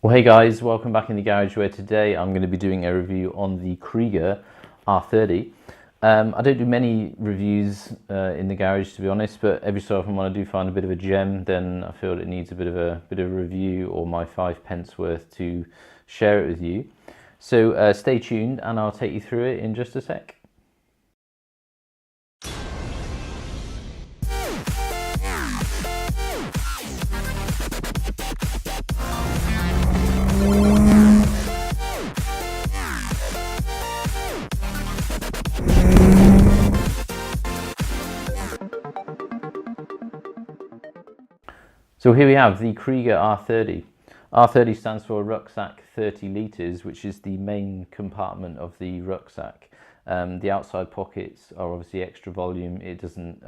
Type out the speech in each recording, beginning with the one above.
Well, hey guys, welcome back in the garage, where today I'm going to be doing a review on the Kriega R30. I don't do many reviews in the garage, to be honest, but every so often when I do find a bit of a gem, then I feel it needs a bit of a review, or my 5p worth, to share it with you. So stay tuned and I'll take you through it in just a sec. So here we have the Kriega R30. R30 stands for Rucksack 30 litres, which is the main compartment of the rucksack. The outside pockets are obviously extra volume. It isn't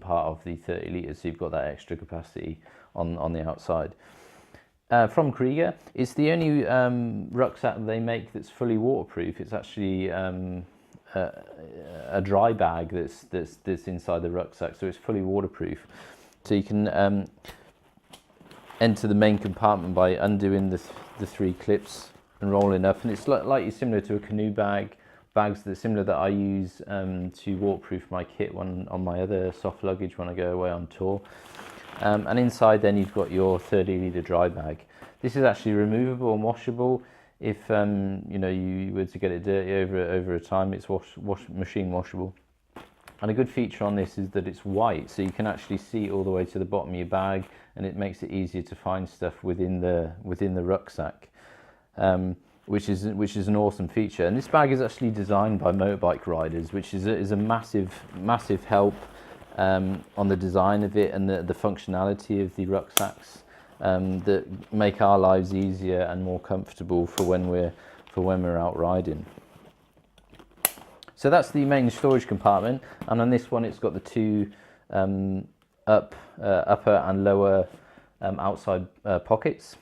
part of the 30 litres, so you've got that extra capacity on the outside. From Kriega, it's the only rucksack they make that's fully waterproof. It's actually a dry bag that's inside the rucksack, so it's fully waterproof. So you can enter the main compartment by undoing the three clips and rolling up, and it's slightly similar to a canoe bag. Bags that similar that I use to waterproof my kit on my other soft luggage when I go away on tour. And inside then you've got your 30 litre dry bag. This is actually removable and washable. If you know, you were to get it dirty over a time, it's machine washable. And a good feature on this is that it's white, so you can actually see all the way to the bottom of your bag, and it makes it easier to find stuff within the rucksack, which is an awesome feature. And this bag is actually designed by motorbike riders, which is a massive help on the design of it and the functionality of the rucksacks that make our lives easier and more comfortable for when we're out riding. So that's the main storage compartment, and on this one it's got the two upper and lower outside pockets,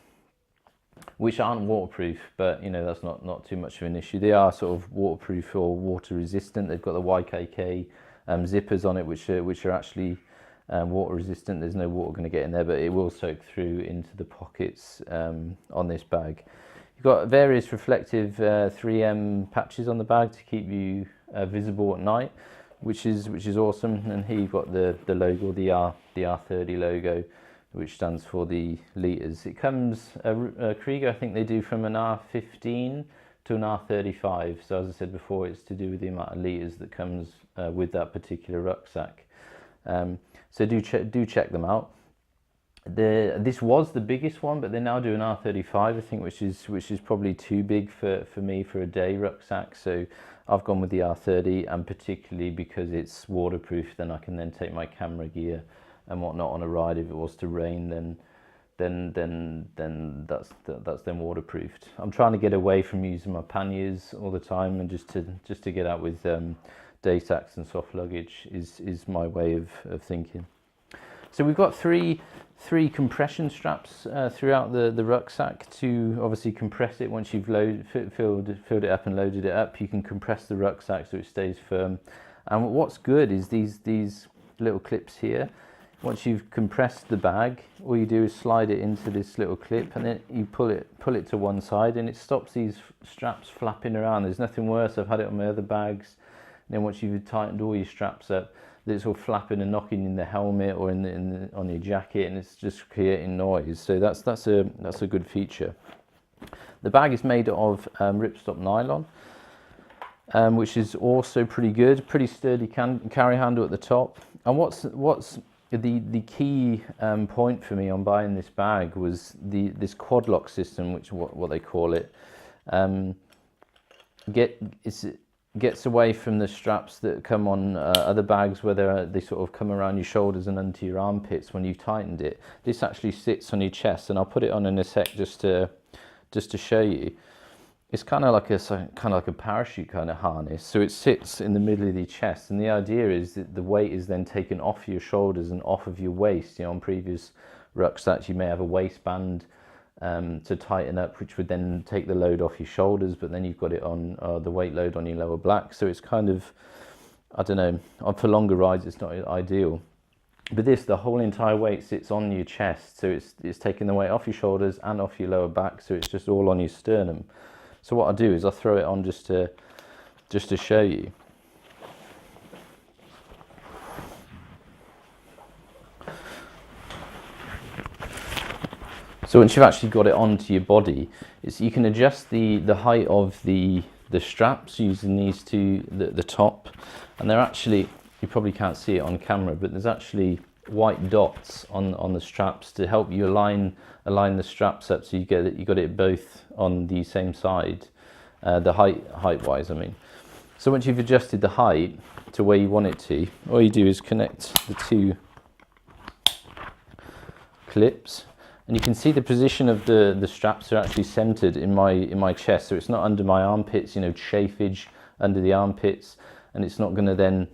which aren't waterproof, but you know, that's not too much of an issue. They are sort of waterproof or water resistant. They've got the YKK zippers on it, which are actually water resistant. There's no water going to get in there, but it will soak through into the pockets on this bag. You've got various reflective 3M patches on the bag to keep you visible at night, which is awesome. And here you've got the logo, the R30 logo, which stands for the litres. It comes Kriega, I think they do from an R15 to an R35. So as I said before, it's to do with the amount of litres that comes with that particular rucksack. So do check them out. This was the biggest one, but they now do an R35, I think, which is probably too big for me for a day rucksack. So I've gone with the R30, and particularly because it's waterproof, then I can take my camera gear and whatnot on a ride. If it was to rain, then that's then waterproofed. I'm trying to get away from using my panniers all the time, and just to get out with day sacks and soft luggage is my way of thinking. So we've got three compression straps throughout the rucksack to obviously compress it. Once you've filled it up and loaded it up, you can compress the rucksack so it stays firm. And what's good is these little clips here. Once you've compressed the bag, all you do is slide it into this little clip, and then you pull it to one side, and it stops these straps flapping around. There's nothing worse. I've had it on my other bags. And then once you've tightened all your straps up, it's all flapping and knocking in the helmet or on your jacket, and it's just creating noise. So that's a good feature. The bag is made of ripstop nylon, which is also pretty good, pretty sturdy carry handle at the top. And what's the key point for me on buying this bag was this quad lock system, which what they call it. Gets away from the straps that come on other bags, where they sort of come around your shoulders and onto your armpits when you've tightened it. This actually sits on your chest, and I'll put it on in a sec just to show you. It's kind of like a parachute kind of harness. So it sits in the middle of your chest, and the idea is that the weight is then taken off your shoulders and off of your waist. You know, on previous rucksacks you may have a waistband to tighten up, which would then take the load off your shoulders, but then you've got it on the weight load on your lower back. So it's kind of, I don't know, for longer rides it's not ideal. But this, the whole entire weight sits on your chest, so it's taking the weight off your shoulders and off your lower back, so it's just all on your sternum. So what I'll do is I'll throw it on just to show you. So once you've actually got it onto your body, you can adjust the height of the straps using these two, the top, and they're actually, you probably can't see it on camera, but there's actually white dots on the straps to help you align the straps up, so you got it both on the same side, the height wise I mean. So once you've adjusted the height to where you want it to, all you do is connect the two clips, and you can see the position of the straps are actually centered in my chest, so it's not under my armpits, you know, chafage under the armpits, and it's not going to then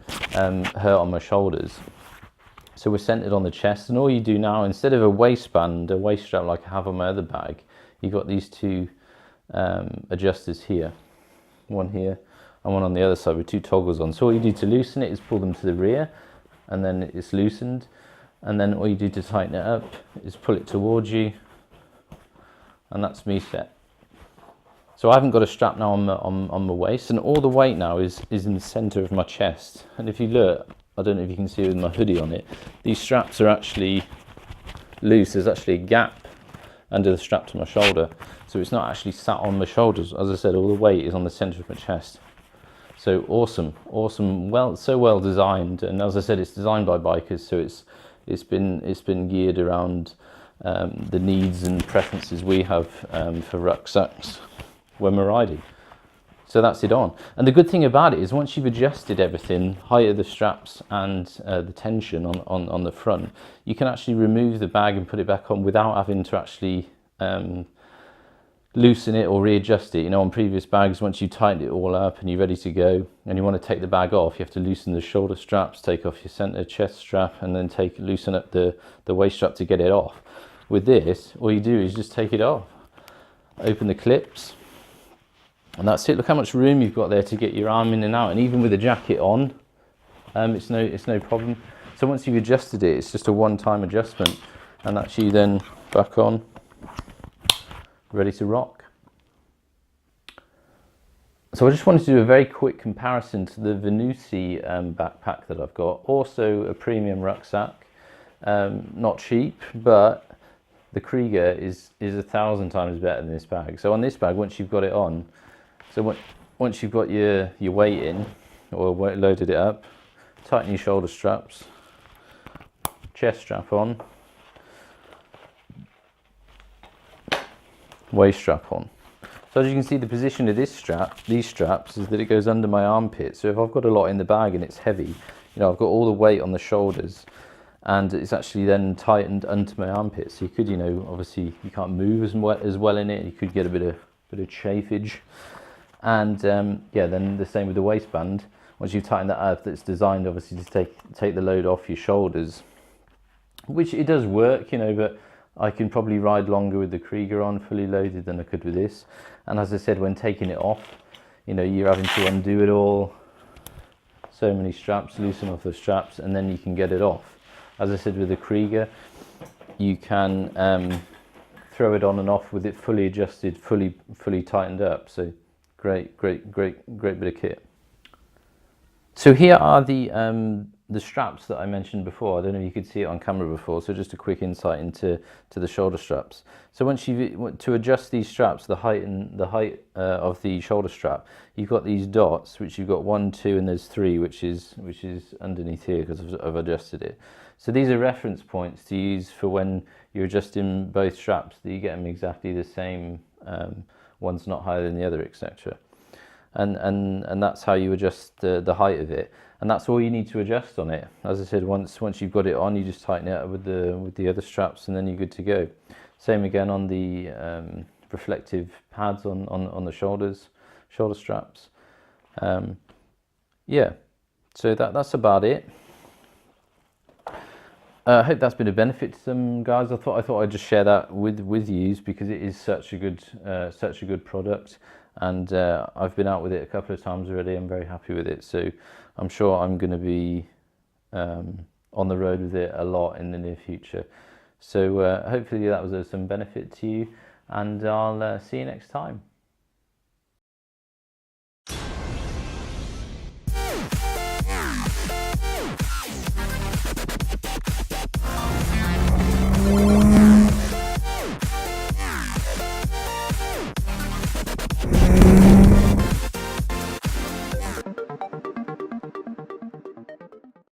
hurt on my shoulders. So we're centered on the chest, and all you do now, instead of a waistband, a waist strap like I have on my other bag, you've got these two adjusters here, one here and one on the other side with two toggles on. So all you do to loosen it is pull them to the rear, and then it's loosened. And then all you do to tighten it up is pull it towards you, and that's me set. So I haven't got a strap now on my waist, and all the weight now is in the center of my chest. And if you look, I don't know if you can see with my hoodie on it, these straps are actually loose. There's actually a gap under the strap to my shoulder, so it's not actually sat on my shoulders. As I said, all the weight is on the center of my chest. So awesome, so well designed. And as I said, it's designed by bikers, so it's been geared around the needs and preferences we have for rucksacks when we're riding. So that's it on. And the good thing about it is once you've adjusted everything, height of the straps and the tension on the front, you can actually remove the bag and put it back on without having to actually loosen it or readjust it. You know, on previous bags, once you tighten it all up and you're ready to go and you want to take the bag off, you have to loosen the shoulder straps, take off your center chest strap, and then loosen up the waist strap to get it off. With this, all you do is just take it off, open the clips, and that's it. Look how much room you've got there to get your arm in and out, and even with the jacket on, it's no problem. So once you've adjusted it, it's just a one-time adjustment, and that's you then back on, ready to rock. So I just wanted to do a very quick comparison to the Venuti backpack that I've got, also a premium rucksack, not cheap, but the Kriega is 1,000 times better than this bag. So on this bag, once you've got it on, once you've got your weight in, or loaded it up, tighten your shoulder straps, chest strap on, waist strap on. So as you can see, the position of these straps is that it goes under my armpit. So if I've got a lot in the bag and it's heavy, you know, I've got all the weight on the shoulders, and it's actually then tightened under my armpit. So you could, you know, obviously you can't move as well in it. You could get a bit of chafage, and yeah, then the same with the waistband. Once you've tightened that up, it's designed obviously to take the load off your shoulders, which it does work, you know, but I can probably ride longer with the Kriega on fully loaded than I could with this. And as I said, when taking it off, you know, you're having to undo it all, so many straps, loosen off the straps, and then you can get it off. As I said, with the Kriega, you can throw it on and off with it fully adjusted, fully tightened up. So great bit of kit. So here are the straps that I mentioned before. I don't know if you could see it on camera before, so just a quick insight into the shoulder straps. So once to adjust these straps, the height of the shoulder strap, you've got these dots, which you've got 1, 2, and there's 3, which is underneath here because I've adjusted it. So these are reference points to use for when you're adjusting both straps, that you get them exactly the same. One's not higher than the other, etc. And that's how you adjust the height of it, and that's all you need to adjust on it. As I said, once you've got it on, you just tighten it up with the other straps, and then you're good to go. Same again on the reflective pads on the shoulder straps. Yeah, so that's about it. I hope that's been a benefit to some guys. I thought I'd just share that with you because it is such a good product, and I've been out with it a couple of times already. I'm very happy with it, so I'm sure I'm going to be on the road with it a lot in the near future. So hopefully that was of some benefit to you, and I'll see you next time.